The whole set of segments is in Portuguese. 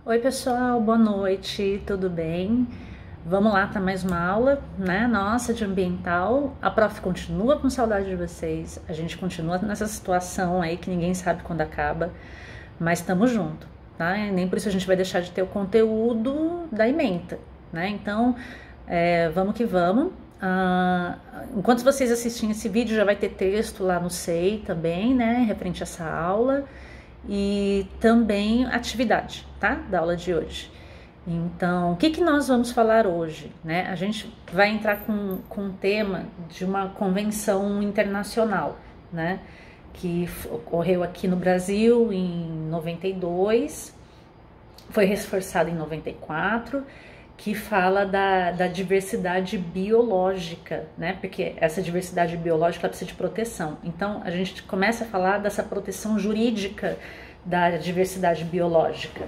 Oi pessoal, boa noite, tudo bem? Vamos lá para mais uma aula, né? Nossa, de ambiental. A prof continua com saudade de vocês, a gente continua nessa situação aí que ninguém sabe quando acaba, mas estamos junto, tá? E nem por isso a gente vai deixar de ter o conteúdo da ementa, né? Então, vamos que vamos. Enquanto vocês assistem esse vídeo, já vai ter texto lá no SEI também, né? Referente a essa aula. E também atividade, tá? Da aula de hoje. Então, o que nós vamos falar hoje, né? A gente vai entrar com um tema de uma convenção internacional, né? Que ocorreu aqui no Brasil em 92, foi reforçada em 94, que fala da diversidade biológica, né? Porque essa diversidade biológica ela precisa de proteção. Então, a gente começa a falar dessa proteção jurídica da diversidade biológica,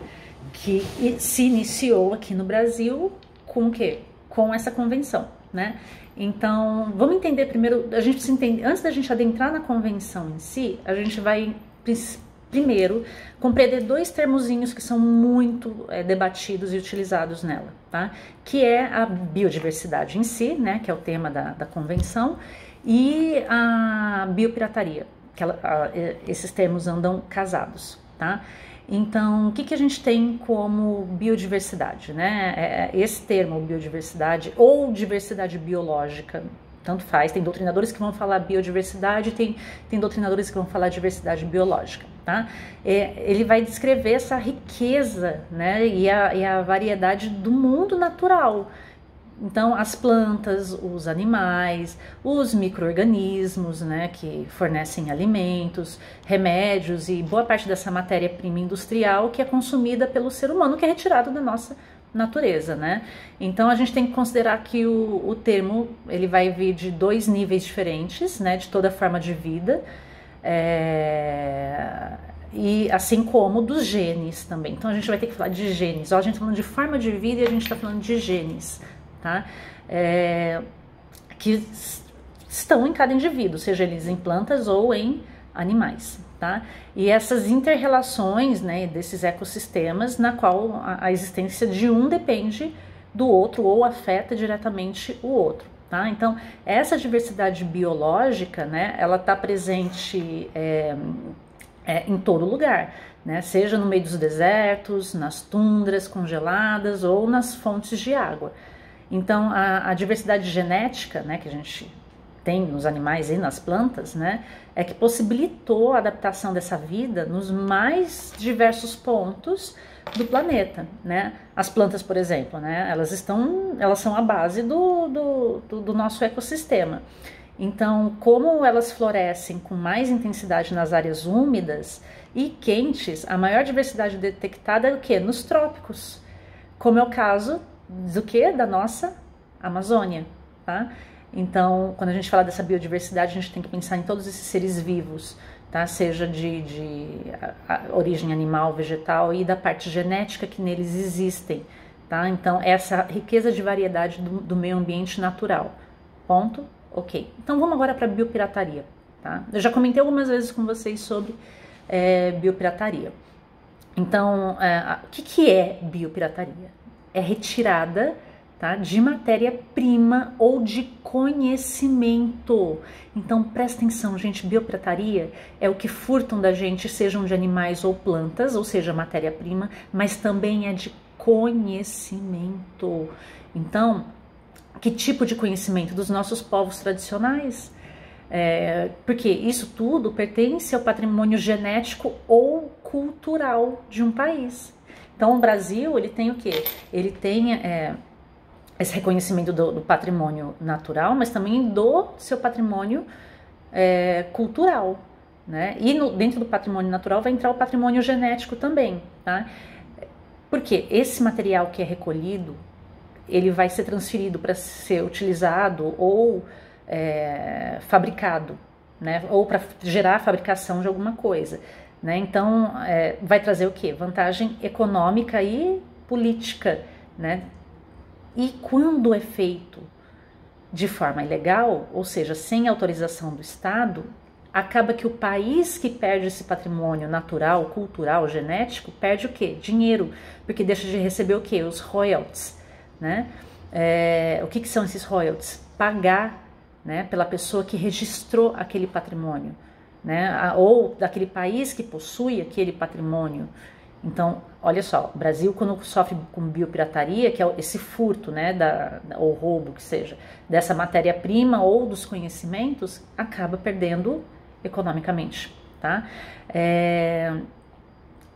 que se iniciou aqui no Brasil com o quê? Com essa convenção, né? Então, vamos entender primeiro, a gente precisa entender, antes da gente adentrar na convenção em si, a gente vai primeiro compreender dois termozinhos que são muito debatidos e utilizados nela, tá? Que é a biodiversidade em si, né? Que é o tema da convenção, e a biopirataria, que esses termos andam casados, tá? Então, o que a gente tem como biodiversidade, né? Esse termo, biodiversidade ou diversidade biológica, tanto faz, tem doutrinadores que vão falar biodiversidade, tem doutrinadores que vão falar diversidade biológica, tá? Ele vai descrever essa riqueza, né, e a variedade do mundo natural. Então, as plantas, os animais, os micro-organismos, né, que fornecem alimentos, remédios e boa parte dessa matéria-prima industrial que é consumida pelo ser humano, que é retirado da nossa natureza, né? Então, a gente tem que considerar que o termo, ele vai vir de dois níveis diferentes, né, de toda forma de vida, e assim como dos genes também. Então, a gente vai ter que falar de genes. Ó, a gente está falando de forma de vida e a gente está falando de genes, tá? Que estão em cada indivíduo, seja eles em plantas ou em animais, tá? E essas inter-relações, né, desses ecossistemas, na qual a existência de um depende do outro ou afeta diretamente o outro, tá? Então, essa diversidade biológica, né, ela está presente em todo lugar, né? Seja no meio dos desertos, nas tundras congeladas ou nas fontes de água. Então, a diversidade genética, né, que a gente tem nos animais e nas plantas, né, é que possibilitou a adaptação dessa vida nos mais diversos pontos do planeta, né? As plantas, por exemplo, né, elas são a base do nosso ecossistema. Então, como elas florescem com mais intensidade nas áreas úmidas e quentes, a maior diversidade detectada é o quê? Nos trópicos, como é o caso do que? Da nossa Amazônia, tá? Então, quando a gente fala dessa biodiversidade, a gente tem que pensar em todos esses seres vivos, tá? Seja de origem animal, vegetal e da parte genética que neles existem, tá? Então, essa riqueza de variedade do meio ambiente natural. Ponto? Ok. Então, vamos agora para a biopirataria, tá? Eu já comentei algumas vezes com vocês sobre biopirataria. Então, o que é biopirataria? É retirada, tá, de matéria-prima ou de conhecimento. Então, presta atenção, gente, biopirataria é o que furtam da gente, sejam de animais ou plantas, ou seja, matéria-prima, mas também é de conhecimento. Então, que tipo de conhecimento? Dos nossos povos tradicionais? Porque isso tudo pertence ao patrimônio genético ou cultural de um país. Então, o Brasil, ele tem o quê? Ele tem esse reconhecimento do patrimônio natural, mas também do seu patrimônio cultural, né? E dentro do patrimônio natural vai entrar o patrimônio genético também, tá? Porque esse material que é recolhido, ele vai ser transferido para ser utilizado ou fabricado, né? Ou para gerar a fabricação de alguma coisa, né? Então, vai trazer o quê? Vantagem econômica e política, né? E quando é feito de forma ilegal, ou seja, sem autorização do Estado, acaba que o país que perde esse patrimônio natural, cultural, genético, perde o quê? Dinheiro, porque deixa de receber o quê? Os royalties, né? O que são esses royalties? Pagar, né, pela pessoa que registrou aquele patrimônio, né? Ou daquele país que possui aquele patrimônio. Então, olha só, o Brasil, quando sofre com biopirataria, que é esse furto, né, ou roubo, que seja, dessa matéria-prima ou dos conhecimentos, acaba perdendo economicamente, tá?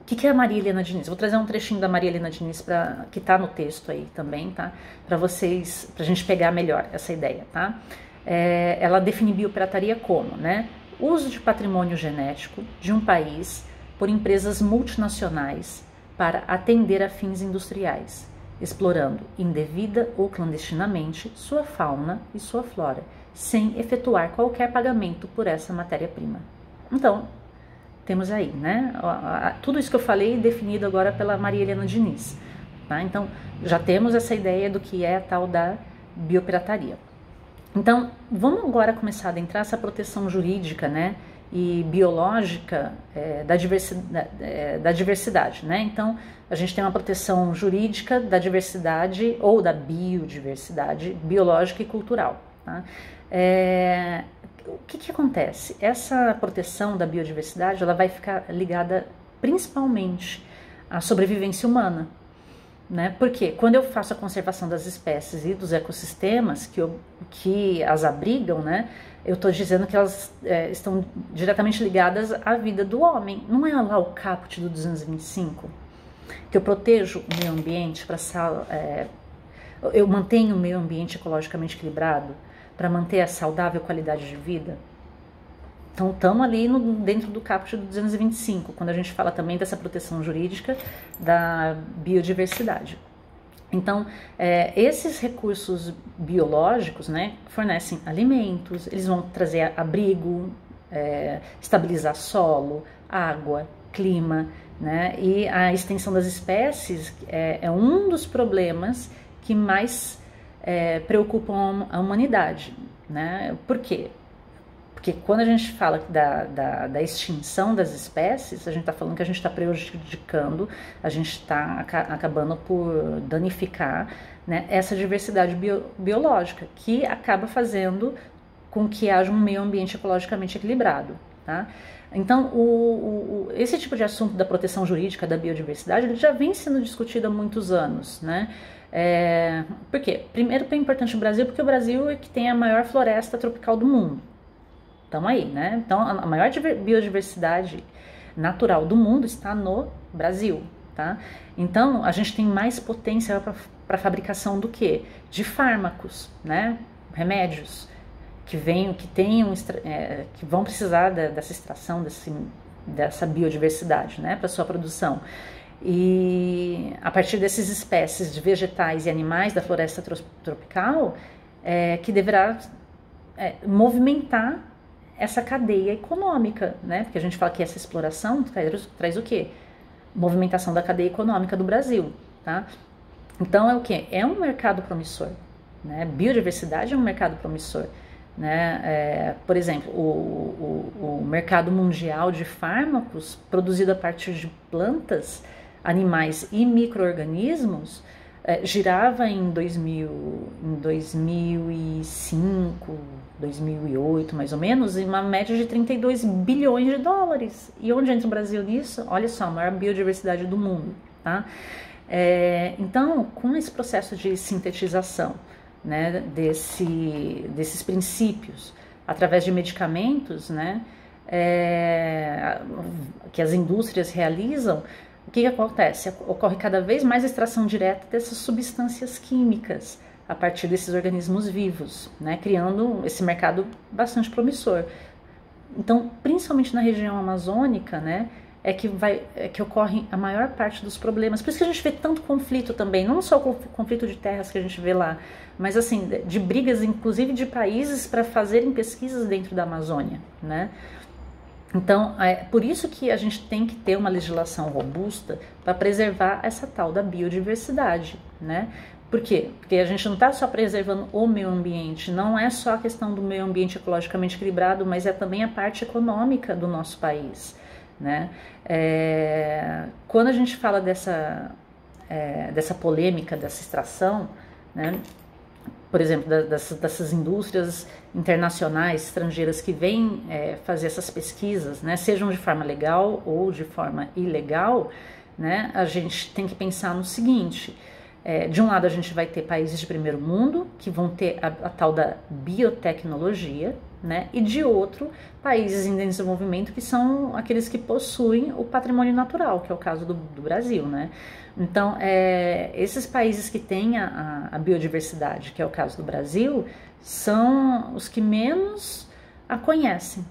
O que é a Maria Helena Diniz? Vou trazer um trechinho da Maria Helena Diniz, que está no texto aí também, tá? Para vocês, para a gente pegar melhor essa ideia, tá? Ela define biopirataria como, né? Uso de patrimônio genético de um país por empresas multinacionais para atender a fins industriais, explorando indevida ou clandestinamente sua fauna e sua flora, sem efetuar qualquer pagamento por essa matéria-prima. Então, temos aí, né? Tudo isso que eu falei definido agora pela Maria Helena Diniz, tá? Então, já temos essa ideia do que é a tal da biopirataria. Então, vamos agora começar a adentrar essa proteção jurídica, né, e biológica da diversidade, né? Então, a gente tem uma proteção jurídica da diversidade ou da biodiversidade biológica e cultural, tá? O que acontece? Essa proteção da biodiversidade, ela vai ficar ligada principalmente à sobrevivência humana, né? Porque quando eu faço a conservação das espécies e dos ecossistemas que as abrigam, né, eu estou dizendo que elas estão diretamente ligadas à vida do homem. Não é lá o caput do 225, que eu protejo o meio ambiente, eu mantenho o meio ambiente ecologicamente equilibrado para manter a saudável qualidade de vida? Então, estamos ali dentro do caput do 225, quando a gente fala também dessa proteção jurídica da biodiversidade. Então, esses recursos biológicos, né, fornecem alimentos, eles vão trazer abrigo, estabilizar solo, água, clima, né, e a extensão das espécies é um dos problemas que mais preocupam a humanidade, né? Por quê? Porque quando a gente fala da extinção das espécies, a gente está falando que a gente está prejudicando, a gente está acabando por danificar, né, essa diversidade biológica, que acaba fazendo com que haja um meio ambiente ecologicamente equilibrado, tá? Então, esse tipo de assunto da proteção jurídica da biodiversidade, ele já vem sendo discutido há muitos anos, né? Por quê? Primeiro, é importante o Brasil, porque o Brasil é que tem a maior floresta tropical do mundo. Estamos aí, né? Então, a maior biodiversidade natural do mundo está no Brasil, tá? Então, a gente tem mais potência para fabricação do quê? De fármacos, né? Remédios que vão precisar dessa extração, dessa biodiversidade, né? Para sua produção. E a partir dessas espécies de vegetais e animais da floresta tropical, que deverá movimentar essa cadeia econômica, né? Porque a gente fala que essa exploração traz o quê? Movimentação da cadeia econômica do Brasil, tá? Então, o quê? É um mercado promissor, né? Biodiversidade é um mercado promissor, né? Por exemplo, o mercado mundial de fármacos produzido a partir de plantas, animais e micro-organismos girava em 2005, 2008, mais ou menos, em uma média de 32 bilhões de dólares. E onde entra o Brasil nisso? Olha só, a maior biodiversidade do mundo, tá? Então, com esse processo de sintetização, né, desses princípios, através de medicamentos, né, que as indústrias realizam, o que acontece? Ocorre cada vez mais a extração direta dessas substâncias químicas a partir desses organismos vivos, né, criando esse mercado bastante promissor. Então, principalmente na região amazônica, né, que ocorre a maior parte dos problemas. Por isso que a gente vê tanto conflito também, não só o conflito de terras que a gente vê lá, mas assim, de brigas, inclusive de países para fazerem pesquisas dentro da Amazônia, né? Então, por isso que a gente tem que ter uma legislação robusta para preservar essa tal da biodiversidade, né? Por quê? Porque a gente não está só preservando o meio ambiente, não é só a questão do meio ambiente ecologicamente equilibrado, mas é também a parte econômica do nosso país, né? Quando a gente fala dessa polêmica, dessa extração, né? Por exemplo, dessas indústrias internacionais, estrangeiras que vêm fazer essas pesquisas, né? Sejam de forma legal ou de forma ilegal, né? A gente tem que pensar no seguinte: de um lado a gente vai ter países de primeiro mundo que vão ter a tal da biotecnologia, né? E de outro, países em desenvolvimento que são aqueles que possuem o patrimônio natural, que é o caso do Brasil, né? Então, esses países que têm a biodiversidade, que é o caso do Brasil, são os que menos a conhecem,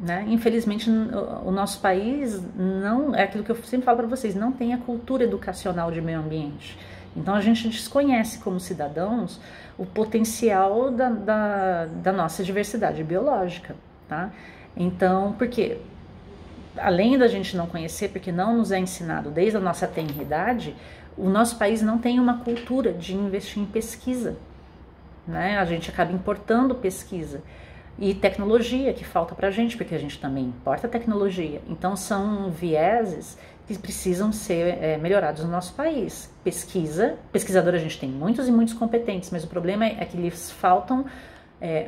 né? Infelizmente, o nosso país não, é aquilo que eu sempre falo para vocês, não tem a cultura educacional de meio ambiente. Então a gente desconhece como cidadãos o potencial da nossa diversidade biológica, tá? Então, por quê? Além da gente não conhecer, porque não nos é ensinado desde a nossa tenridade, o nosso país não tem uma cultura de investir em pesquisa, né? A gente acaba importando pesquisa e tecnologia que falta pra gente, porque a gente também importa tecnologia. Então são vieses que precisam ser melhorados no nosso país. Pesquisador a gente tem muitos e muitos competentes, mas o problema é que lhes faltam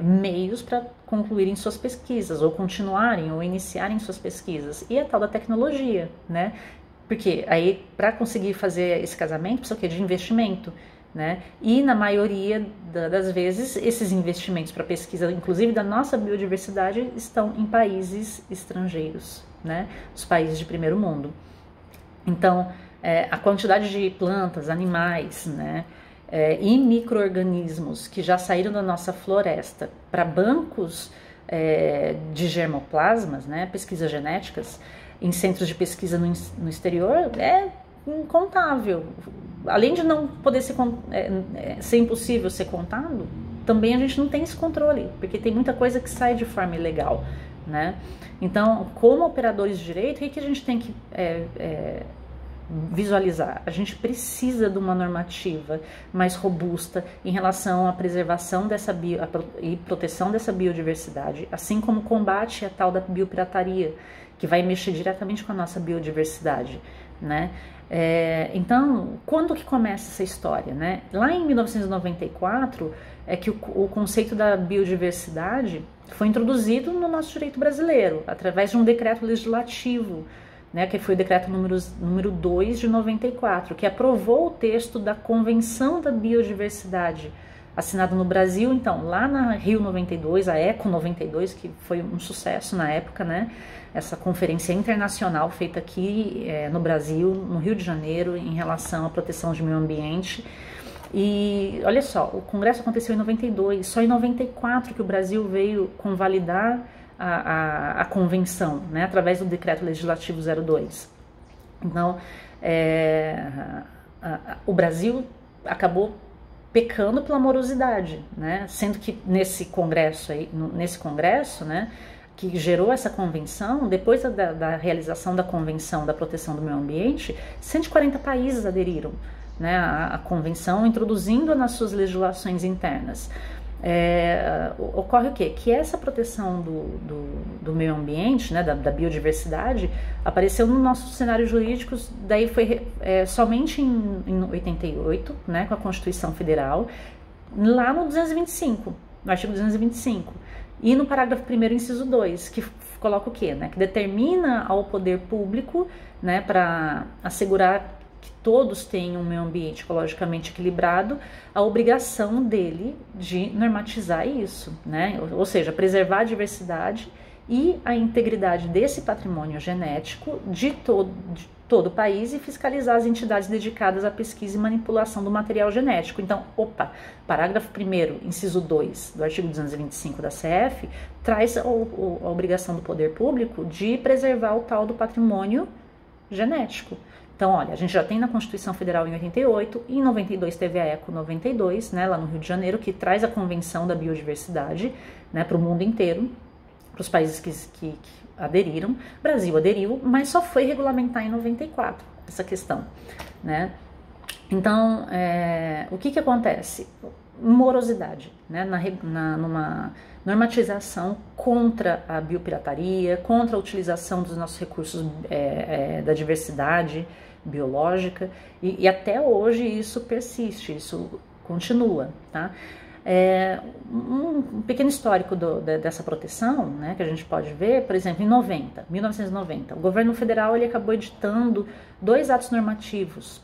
meios para concluírem suas pesquisas, ou continuarem, ou iniciarem suas pesquisas. E a tal da tecnologia, né? Porque aí, para conseguir fazer esse casamento, precisa o quê? De investimento, né? E na maioria das vezes, esses investimentos para pesquisa, inclusive da nossa biodiversidade, estão em países estrangeiros, né? Os países de primeiro mundo. Então, a quantidade de plantas, animais, né, e micro-organismos que já saíram da nossa floresta para bancos de germoplasmas, né, pesquisas genéticas, em centros de pesquisa no exterior, é incontável. Além de não poder ser impossível ser contado, também a gente não tem esse controle, porque tem muita coisa que sai de forma ilegal, né? Então, como operadores de direito, o que a gente tem que visualizar? A gente precisa de uma normativa mais robusta em relação à preservação e proteção dessa biodiversidade, assim como combate a tal da biopirataria, que vai mexer diretamente com a nossa biodiversidade, né? Então, quando que começa essa história, né? Lá em 1994 é que o conceito da biodiversidade foi introduzido no nosso direito brasileiro, através de um decreto legislativo, né, que foi o decreto número 2 de 94, que aprovou o texto da Convenção da Biodiversidade, assinado no Brasil, então, lá na Rio 92, a Eco 92, que foi um sucesso na época, né? Essa conferência internacional feita aqui no Brasil, no Rio de Janeiro, em relação à proteção de meio ambiente. E olha só, o congresso aconteceu em 92, só em 94 que o Brasil veio convalidar a convenção, né, através do decreto legislativo 02. Então, o Brasil acabou pecando pela morosidade, né, sendo que nesse congresso, né, que gerou essa convenção, depois da realização da Convenção da Proteção do Meio Ambiente, 140 países aderiram, né, à convenção, introduzindo-a nas suas legislações internas. Ocorre o quê? Que essa proteção do meio ambiente, né, da biodiversidade, apareceu no nosso cenário jurídico, daí foi somente em 88, né, com a Constituição Federal, lá no 225, no artigo 225, e no parágrafo 1º, inciso 2, que coloca o quê? Né, que determina ao poder público, né, para assegurar que todos tenham um meio ambiente ecologicamente equilibrado, a obrigação dele de normatizar isso, né? Ou seja, preservar a diversidade e a integridade desse patrimônio genético de todo o país e fiscalizar as entidades dedicadas à pesquisa e manipulação do material genético. Então, parágrafo 1º, inciso 2 do artigo 225 da CF, traz a obrigação do poder público de preservar o tal do patrimônio genético. Então, olha, a gente já tem na Constituição Federal em 88, e em 92 teve a Eco 92, né, lá no Rio de Janeiro, que traz a Convenção da Biodiversidade, né, para o mundo inteiro, para os países que aderiram. O Brasil aderiu, mas só foi regulamentar em 94 essa questão, né? Então, o que acontece? Morosidade, né? Numa normatização contra a biopirataria, contra a utilização dos nossos recursos da diversidade biológica, e até hoje isso persiste, isso continua, tá? Um pequeno histórico dessa proteção, né, que a gente pode ver, por exemplo, em 1990, o governo federal ele acabou editando 2 atos normativos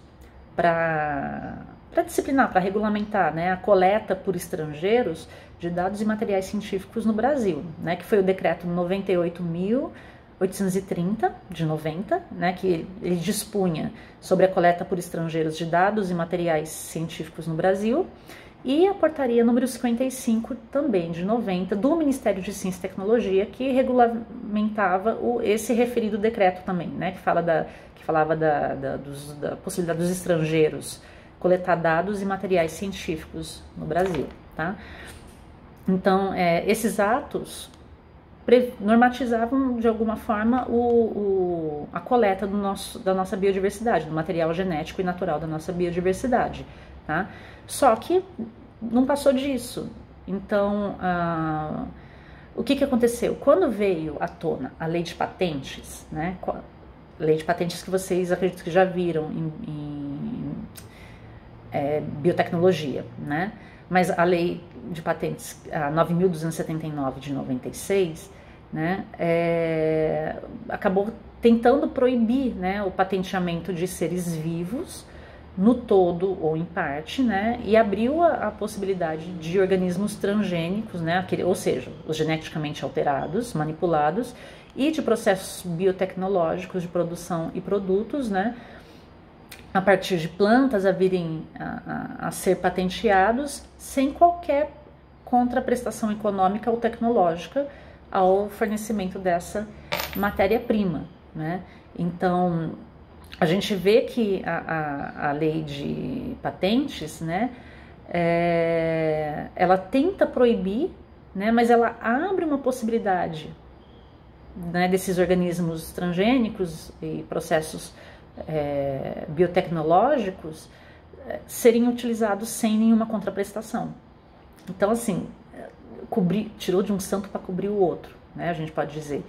para disciplinar, para regulamentar, né, a coleta por estrangeiros de dados e materiais científicos no Brasil, né, que foi o decreto 98.830 de 90, né, que ele dispunha sobre a coleta por estrangeiros de dados e materiais científicos no Brasil, e a portaria número 55, também de 90, do Ministério de Ciência e Tecnologia, que regulamentava esse referido decreto também, né, que falava da possibilidade dos estrangeiros coletar dados e materiais científicos no Brasil, tá? Então, esses atos normatizavam de alguma forma a coleta da nossa biodiversidade, do material genético e natural da nossa biodiversidade, tá? Só que não passou disso. Então, o que aconteceu? Quando veio à tona a lei de patentes, né? Lei de patentes que vocês acredito que já viram em biotecnologia, né? Mas a lei de patentes, a 9.279 de 96, né? Acabou tentando proibir, né, o patenteamento de seres vivos no todo ou em parte, né, e abriu a possibilidade de organismos transgênicos, né, ou seja, os geneticamente alterados, manipulados, e de processos biotecnológicos de produção e produtos, né, a partir de plantas a virem a ser patenteados sem qualquer contraprestação econômica ou tecnológica ao fornecimento dessa matéria-prima, né? Então, a gente vê que a lei de patentes, né, ela tenta proibir, né, mas ela abre uma possibilidade, né, desses organismos transgênicos e processos biotecnológicos serem utilizados sem nenhuma contraprestação. Então, assim, tirou de um santo para cobrir o outro, né, a gente pode dizer.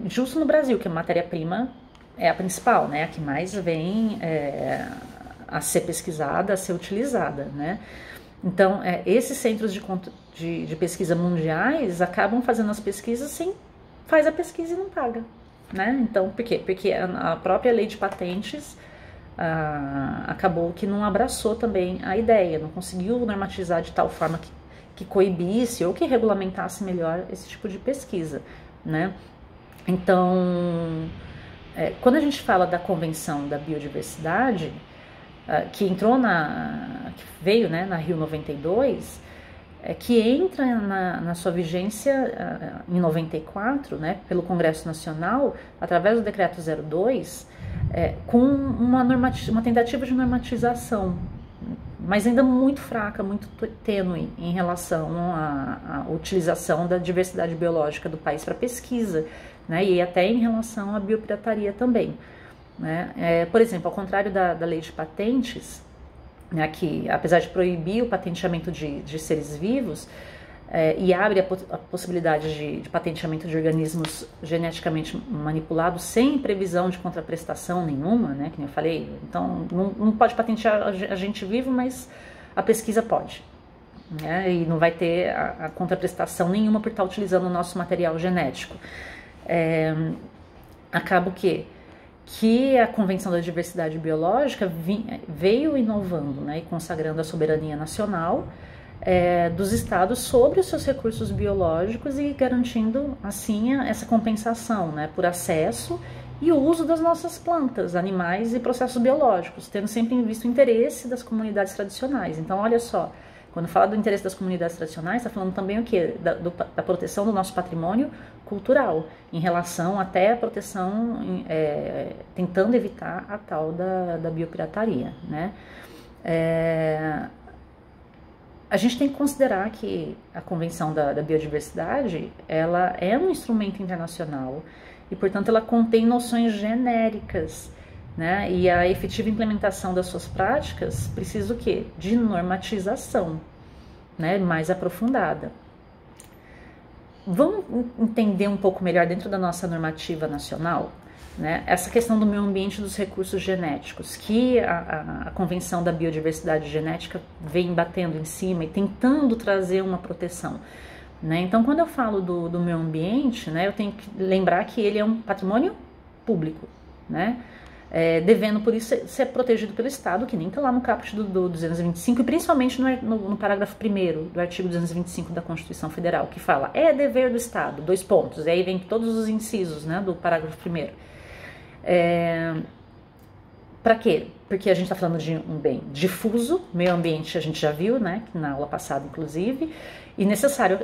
Justo no Brasil, que a matéria-prima é a principal, né, a que mais vem a ser pesquisada, a ser utilizada, né. Então, esses centros de pesquisa mundiais acabam fazendo as pesquisas faz a pesquisa e não paga, né. Então, por quê? Porque a própria lei de patentes acabou que não abraçou também a ideia, não conseguiu normatizar de tal forma que coibisse ou que regulamentasse melhor esse tipo de pesquisa, né. Então, quando a gente fala da Convenção da Biodiversidade, que veio, né, na Rio 92, que entra na sua vigência em 94, né, pelo Congresso Nacional, através do Decreto 02, com uma tentativa de normatização, mas ainda muito fraca, muito tênue em relação à utilização da diversidade biológica do país para pesquisa, né, e até em relação à biopirataria também, né. Por exemplo, ao contrário da lei de patentes, né, que apesar de proibir o patenteamento de seres vivos e abre a possibilidade de patenteamento de organismos geneticamente manipulados sem previsão de contraprestação nenhuma, né, que nem eu falei, então não pode patentear a gente vivo, mas a pesquisa pode, né, e não vai ter a contraprestação nenhuma por estar utilizando o nosso material genético. Acaba que a Convenção da Diversidade Biológica veio inovando, né, e consagrando a soberania nacional dos estados sobre os seus recursos biológicos e garantindo, assim, essa compensação, né, por acesso e o uso das nossas plantas, animais e processos biológicos, tendo sempre em vista o interesse das comunidades tradicionais. Então, olha só, quando fala do interesse das comunidades tradicionais, está falando também o quê? Da proteção do nosso patrimônio cultural, em relação até a proteção, tentando evitar a tal da biopirataria, né? A gente tem que considerar que a Convenção da Biodiversidade, ela é um instrumento internacional e, portanto, ela contém noções genéricas né? E a efetiva implementação das suas práticas precisa o quê? De normatização, né? Mais aprofundada. Vamos entender um pouco melhor dentro da nossa normativa nacional, né? Essa questão do meio ambiente e dos recursos genéticos, que a Convenção da Biodiversidade Genética vem batendo em cima e tentando trazer uma proteção, né? Então, quando eu falo do meio ambiente, né, eu tenho que lembrar que ele é um patrimônio público, né? Devendo por isso ser protegido pelo Estado, que nem está lá no caput do 225, e principalmente no parágrafo 1º do artigo 225 da Constituição Federal, que fala, é dever do Estado, 2 pontos, e aí vem todos os incisos, né, do parágrafo 1º. Para quê? Porque a gente está falando de um bem difuso, meio ambiente a gente já viu, né, na aula passada inclusive, e necessário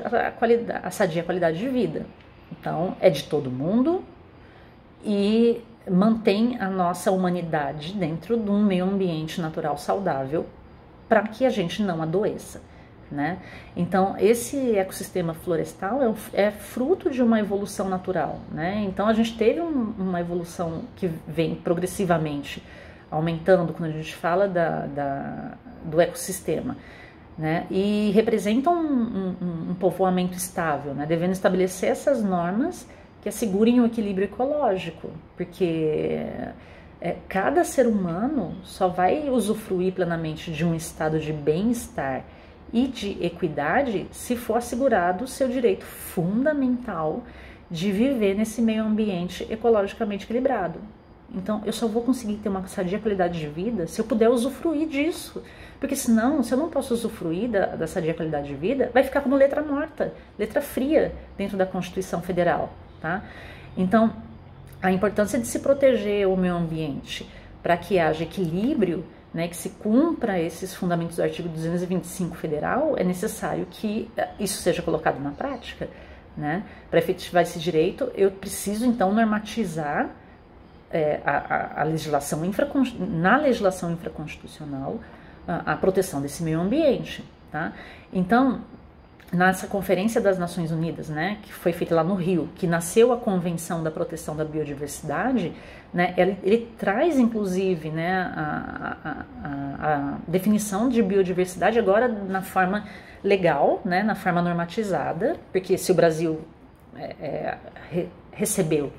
a sadia qualidade de vida. Então, é de todo mundo e mantém a nossa humanidade dentro de um meio ambiente natural saudável para que a gente não adoeça, né? Então, esse ecossistema florestal é fruto de uma evolução natural, né? Então, a gente teve uma evolução que vem progressivamente aumentando quando a gente fala do ecossistema, né? E representa um povoamento estável, né? Devendo estabelecer essas normas que assegurem o equilíbrio ecológico, porque cada ser humano só vai usufruir plenamente de um estado de bem-estar e de equidade se for assegurado o seu direito fundamental de viver nesse meio ambiente ecologicamente equilibrado. Então, eu só vou conseguir ter uma sadia qualidade de vida se eu puder usufruir disso. Porque senão, se eu não posso usufruir da sadia qualidade de vida, vai ficar como letra morta, letra fria dentro da Constituição Federal. Tá? Então, a importância de se proteger o meio ambiente para que haja equilíbrio, né, que se cumpra esses fundamentos do artigo 225 federal, é necessário que isso seja colocado na prática, né? Para efetivar esse direito, eu preciso então normatizar a legislação na legislação infraconstitucional a proteção desse meio ambiente, tá? Então, nessa Conferência das Nações Unidas, né, que foi feita lá no Rio, que nasceu a Convenção da Proteção da Biodiversidade, né, ele traz, inclusive, né, a definição de biodiversidade agora na forma legal, né, na forma normatizada, porque se o Brasil recebeu,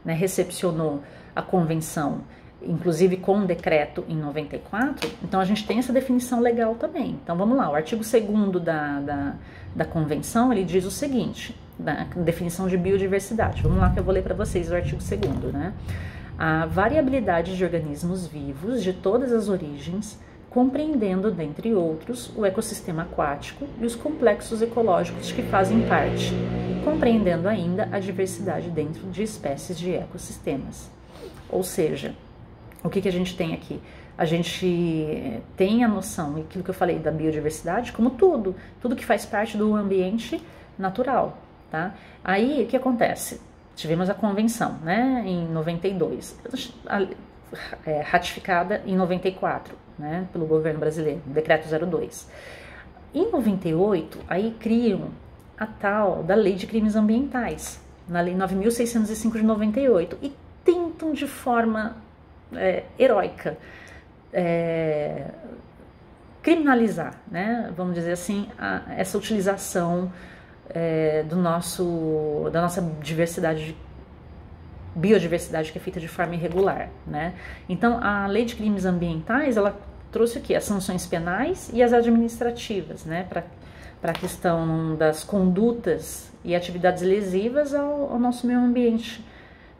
né, recepcionou a Convenção, inclusive com um decreto em 94, então a gente tem essa definição legal também. Então vamos lá, o artigo 2º da Convenção, ele diz o seguinte, da definição de biodiversidade. Vamos lá que eu vou ler para vocês o artigo 2º, né? A variabilidade de organismos vivos de todas as origens, compreendendo, dentre outros, o ecossistema aquático e os complexos ecológicos que fazem parte, compreendendo ainda a diversidade dentro de espécies de ecossistemas. Ou seja, o que a gente tem aqui? A gente tem a noção, aquilo que eu falei da biodiversidade, como tudo que faz parte do ambiente natural, tá? Aí, o que acontece? Tivemos a convenção, né, em 92, ratificada em 94, né, pelo governo brasileiro, decreto 02. Em 98, aí criam a tal da Lei de Crimes Ambientais, na Lei 9.605 de 98, e tentam de forma heróica criminalizar, né, vamos dizer assim, essa utilização da nossa biodiversidade que é feita de forma irregular, né? Então, a Lei de Crimes Ambientais, ela trouxe o quê? As sanções penais e as administrativas, né, para a questão das condutas e atividades lesivas ao nosso meio ambiente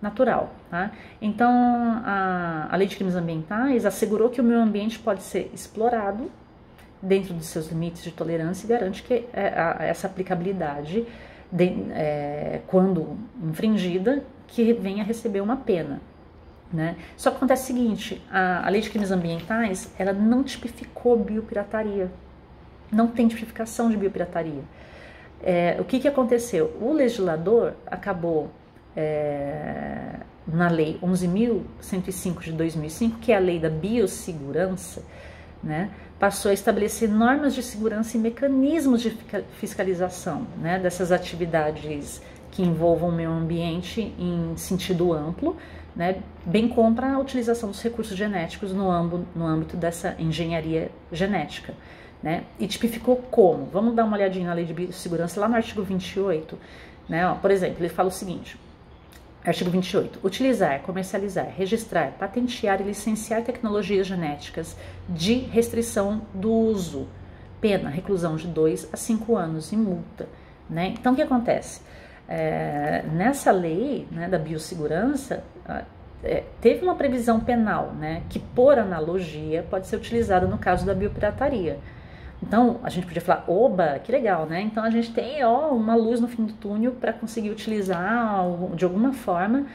natural, tá? Então, a Lei de Crimes Ambientais assegurou que o meio ambiente pode ser explorado dentro dos seus limites de tolerância e garante que essa aplicabilidade, quando infringida, que venha a receber uma pena, né? Só que acontece o seguinte, a Lei de Crimes Ambientais, ela não tipificou biopirataria, não tem tipificação de biopirataria. O que aconteceu? O legislador acabou na Lei 11.105 de 2005, que é a Lei da Biossegurança, né, passou a estabelecer normas de segurança e mecanismos de fiscalização, né, dessas atividades que envolvam o meio ambiente em sentido amplo, né, bem como para a utilização dos recursos genéticos no âmbito dessa engenharia genética. Né? E tipificou como? Vamos dar uma olhadinha na Lei de Biossegurança, lá no artigo 28, né? Ó, por exemplo, ele fala o seguinte, artigo 28, utilizar, comercializar, registrar, patentear e licenciar tecnologias genéticas de restrição do uso, pena, reclusão de 2 a 5 anos e multa. Né? Então, o que acontece? Nessa lei, né, da biossegurança, teve uma previsão penal, né, que, por analogia, pode ser utilizada no caso da biopirataria. Então, a gente podia falar, oba, que legal, né? Então, a gente tem uma luz no fim do túnel para conseguir utilizar, de alguma forma,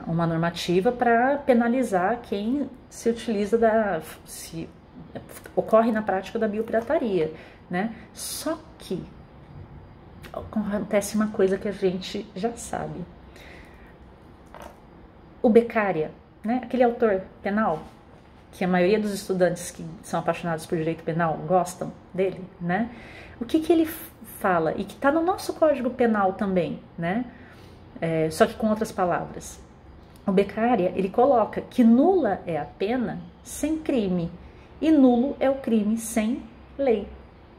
uma normativa para penalizar quem se utiliza se ocorre na prática da biopirataria, né? Só que acontece uma coisa que a gente já sabe. O Beccaria, né? Aquele autor penal, que a maioria dos estudantes que são apaixonados por direito penal gostam dele, né? O que ele fala, e que está no nosso Código Penal também, né? Só que com outras palavras. O Beccaria, ele coloca que nula é a pena sem crime, e nulo é o crime sem lei,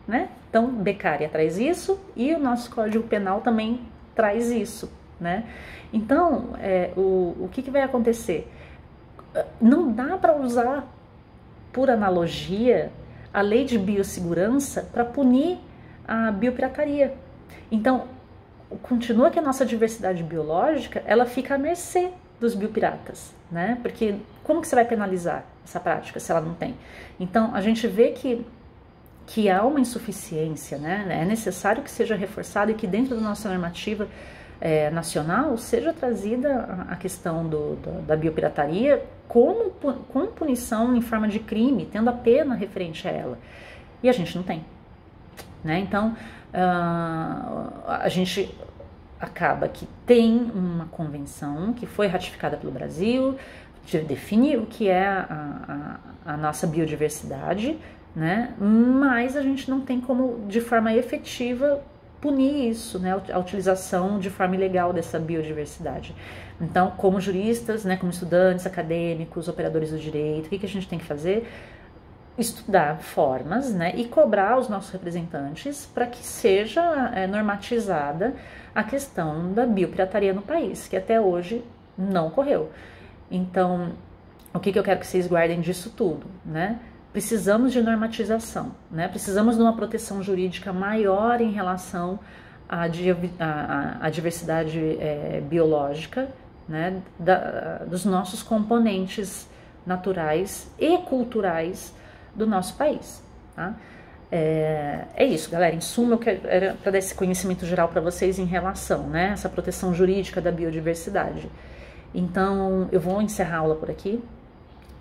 né? Então, Beccaria traz isso, e o nosso Código Penal também traz isso, né? Então, o que vai acontecer? Não dá para usar, por analogia, a lei de biossegurança para punir a biopirataria. Então, continua que a nossa diversidade biológica, ela fica à mercê dos biopiratas, né? Porque como que você vai penalizar essa prática se ela não tem? Então, a gente vê que há uma insuficiência, né? É necessário que seja reforçado e que dentro da nossa normativa nacional seja trazida a questão da biopirataria com punição em forma de crime, tendo a pena referente a ela. E a gente não tem, né? Então, a gente acaba que tem uma convenção que foi ratificada pelo Brasil, que define o que é a nossa biodiversidade, né? Mas a gente não tem como, de forma efetiva, punir isso, né, a utilização de forma ilegal dessa biodiversidade. Então, como juristas, né, como estudantes, acadêmicos, operadores do direito, o que a gente tem que fazer? Estudar formas, né, e cobrar os nossos representantes para que seja normatizada a questão da biopirataria no país, que até hoje não ocorreu. Então, o que eu quero que vocês guardem disso tudo, né? Precisamos de normatização, né? Precisamos de uma proteção jurídica maior em relação à diversidade biológica, né? Dos nossos componentes naturais e culturais do nosso país. Tá? É isso, galera. Em suma, era para dar esse conhecimento geral para vocês em relação, né? Essa proteção jurídica da biodiversidade. Então, eu vou encerrar a aula por aqui.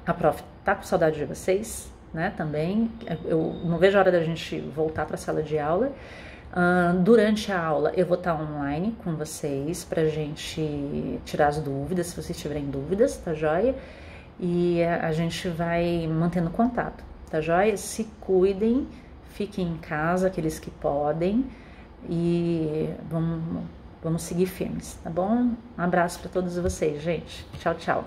A prof tá com saudade de vocês, né, também. Eu não vejo a hora da gente voltar para a sala de aula. Durante a aula eu vou estar online com vocês pra gente tirar as dúvidas, se vocês tiverem dúvidas, tá joia? E a gente vai mantendo contato, tá joia? Se cuidem, fiquem em casa, aqueles que podem, e vamos seguir firmes, tá bom? Um abraço para todos vocês, gente. Tchau, tchau.